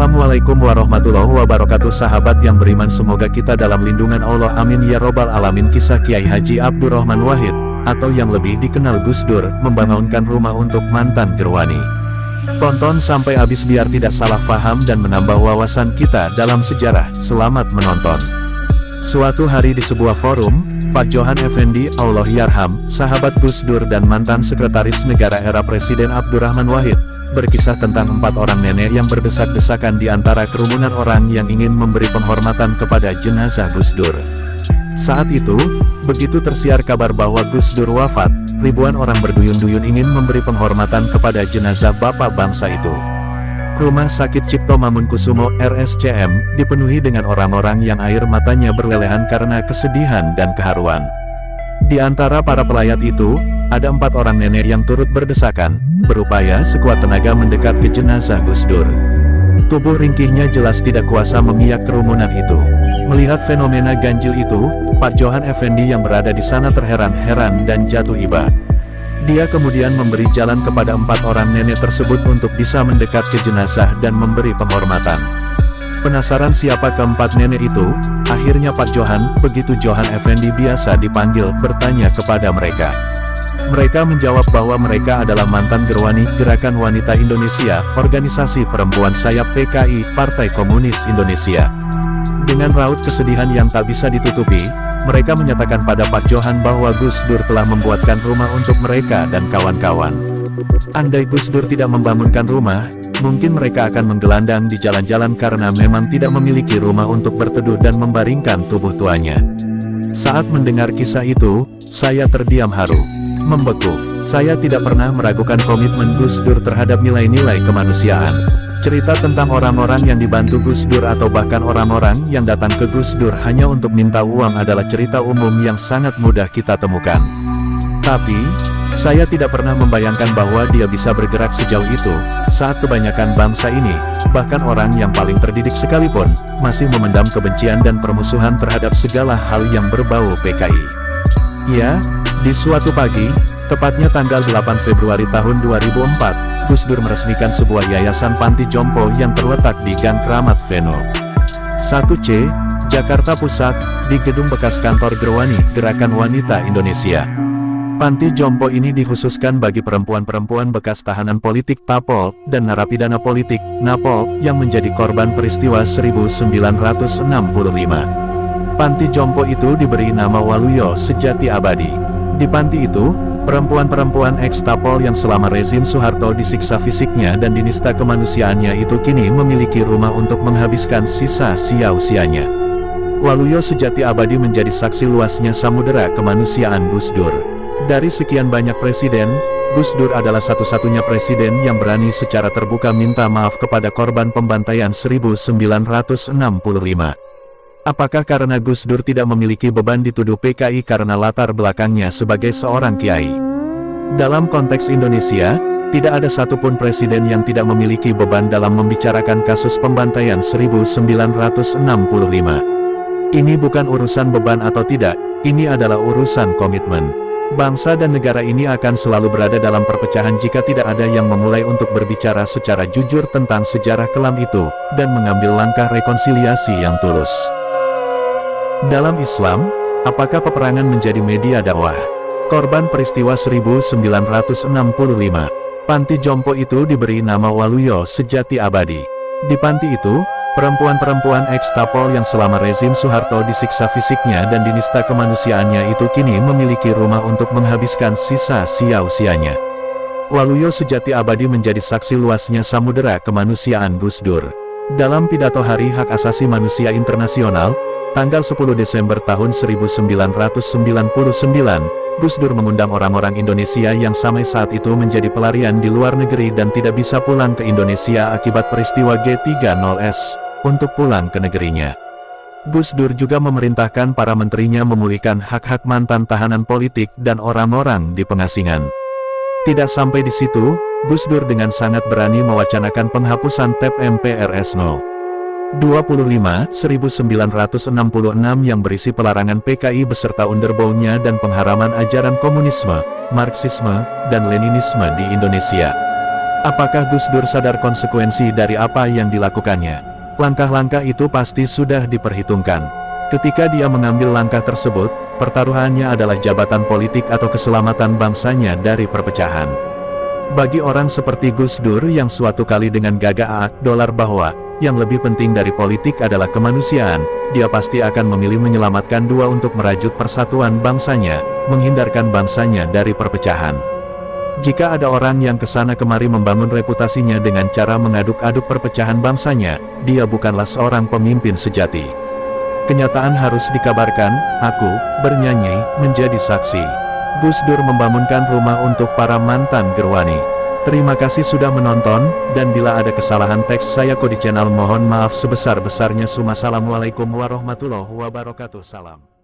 Assalamualaikum warahmatullahi wabarakatuh. Sahabat yang beriman, semoga kita dalam lindungan Allah, amin ya robbal alamin. Kisah Kiai Haji Abdurrahman Wahid, atau yang lebih dikenal Gus Dur, membangunkan rumah untuk mantan gerwani. Tonton sampai habis biar tidak salah paham dan menambah wawasan kita dalam sejarah. Selamat menonton. Suatu hari di sebuah forum, Pak Johan Effendi, Allah yarham, sahabat Gus Dur dan mantan sekretaris negara era Presiden Abdurrahman Wahid, berkisah tentang 4 orang nenek yang berdesak-desakan di antara kerumunan orang yang ingin memberi penghormatan kepada jenazah Gus Dur. Saat itu, begitu tersiar kabar bahwa Gus Dur wafat, ribuan orang berduyun-duyun ingin memberi penghormatan kepada jenazah bapak bangsa itu. Rumah Sakit Cipto Mangunkusumo (RSCM) dipenuhi dengan orang-orang yang air matanya berlelehan karena kesedihan dan keharuan. Di antara para pelayat itu, ada 4 orang nenek yang turut berdesakan, berupaya sekuat tenaga mendekat ke jenazah Gus Dur. Tubuh ringkihnya jelas tidak kuasa mengiyak kerumunan itu. Melihat fenomena ganjil itu, Pak Johan Effendi yang berada di sana terheran-heran dan jatuh iba. Dia kemudian memberi jalan kepada 4 orang nenek tersebut untuk bisa mendekat ke jenazah dan memberi penghormatan. Penasaran siapa keempat nenek itu, akhirnya Pak Johan, begitu Johan Effendi biasa dipanggil, bertanya kepada mereka. Mereka menjawab bahwa mereka adalah mantan gerwani Gerakan Wanita Indonesia, organisasi perempuan sayap PKI, Partai Komunis Indonesia. Dengan raut kesedihan yang tak bisa ditutupi, mereka menyatakan pada Pak Johan bahwa Gus Dur telah membuatkan rumah untuk mereka dan kawan-kawan. Andai Gus Dur tidak membangunkan rumah, mungkin mereka akan menggelandang di jalan-jalan karena memang tidak memiliki rumah untuk berteduh dan membaringkan tubuh tuanya. Saat mendengar kisah itu, saya terdiam haru. Membeku. Saya tidak pernah meragukan komitmen Gus Dur terhadap nilai-nilai kemanusiaan. Cerita tentang orang-orang yang dibantu Gus Dur atau bahkan orang-orang yang datang ke Gus Dur hanya untuk minta uang adalah cerita umum yang sangat mudah kita temukan. Tapi, saya tidak pernah membayangkan bahwa dia bisa bergerak sejauh itu, saat kebanyakan bangsa ini, bahkan orang yang paling terdidik sekalipun, masih memendam kebencian dan permusuhan terhadap segala hal yang berbau PKI. Ya, di suatu pagi, tepatnya tanggal 8 Februari tahun 2004, Gus Dur meresmikan sebuah yayasan panti jompo yang terletak di Gang Kramat Veno 1C, Jakarta Pusat, di gedung bekas kantor Gerwani, Gerakan Wanita Indonesia. Panti jompo ini dikhususkan bagi perempuan-perempuan bekas tahanan politik Tapol, dan narapidana politik, Napol, yang menjadi korban peristiwa 1965. Panti jompo itu diberi nama Waluyo Sejati Abadi. Di panti itu, perempuan-perempuan ex-Tapol yang selama rezim Soeharto disiksa fisiknya dan dinista kemanusiaannya itu kini memiliki rumah untuk menghabiskan sisa usianya. Waluyo Sejati Abadi menjadi saksi luasnya samudera kemanusiaan Gus Dur. Dari sekian banyak presiden, Gus Dur adalah satu-satunya presiden yang berani secara terbuka minta maaf kepada korban pembantaian 1965. Apakah karena Gus Dur tidak memiliki beban dituduh PKI karena latar belakangnya sebagai seorang kiai? Dalam konteks Indonesia, tidak ada satupun presiden yang tidak memiliki beban dalam membicarakan kasus pembantaian 1965. Ini bukan urusan beban atau tidak, ini adalah urusan komitmen. Bangsa dan negara ini akan selalu berada dalam perpecahan jika tidak ada yang memulai untuk berbicara secara jujur tentang sejarah kelam itu, dan mengambil langkah rekonsiliasi yang tulus. Dalam Islam, apakah peperangan menjadi media dakwah? Korban peristiwa 1965, panti jompo itu diberi nama Waluyo Sejati Abadi. Di panti itu, perempuan-perempuan ex-Tapol yang selama rezim Soeharto disiksa fisiknya dan dinista kemanusiaannya itu kini memiliki rumah untuk menghabiskan sisa usianya. Waluyo Sejati Abadi menjadi saksi luasnya samudera kemanusiaan Gus Dur. Dalam pidato Hari Hak Asasi Manusia Internasional, tanggal 10 Desember tahun 1999, Gus Dur mengundang orang-orang Indonesia yang sampai saat itu menjadi pelarian di luar negeri dan tidak bisa pulang ke Indonesia akibat peristiwa G30S, untuk pulang ke negerinya. Gus Dur juga memerintahkan para menterinya memulihkan hak-hak mantan tahanan politik dan orang-orang di pengasingan. Tidak sampai di situ, Gus Dur dengan sangat berani mewacanakan penghapusan TAP MPRS No. 25/1966 yang berisi pelarangan PKI beserta underbownya dan pengharaman ajaran komunisme, Marxisme, dan Leninisme di Indonesia. Apakah Gus Dur sadar konsekuensi dari apa yang dilakukannya? Langkah-langkah itu pasti sudah diperhitungkan. Ketika dia mengambil langkah tersebut, pertaruhannya adalah jabatan politik atau keselamatan bangsanya dari perpecahan. Bagi orang seperti Gus Dur yang suatu kali dengan gagah dolar bahwa yang lebih penting dari politik adalah kemanusiaan, dia pasti akan memilih menyelamatkan dua untuk merajut persatuan bangsanya, menghindarkan bangsanya dari perpecahan. Jika ada orang yang kesana kemari membangun reputasinya dengan cara mengaduk-aduk perpecahan bangsanya, dia bukanlah seorang pemimpin sejati. Kenyataan harus dikabarkan, aku, bernyanyi, menjadi saksi. Gus Dur membangunkan rumah untuk para mantan gerwani. Terima kasih sudah menonton, dan bila ada kesalahan teks saya di channel mohon maaf sebesar-besarnya. Assalamualaikum warahmatullahi wabarakatuh. Salam.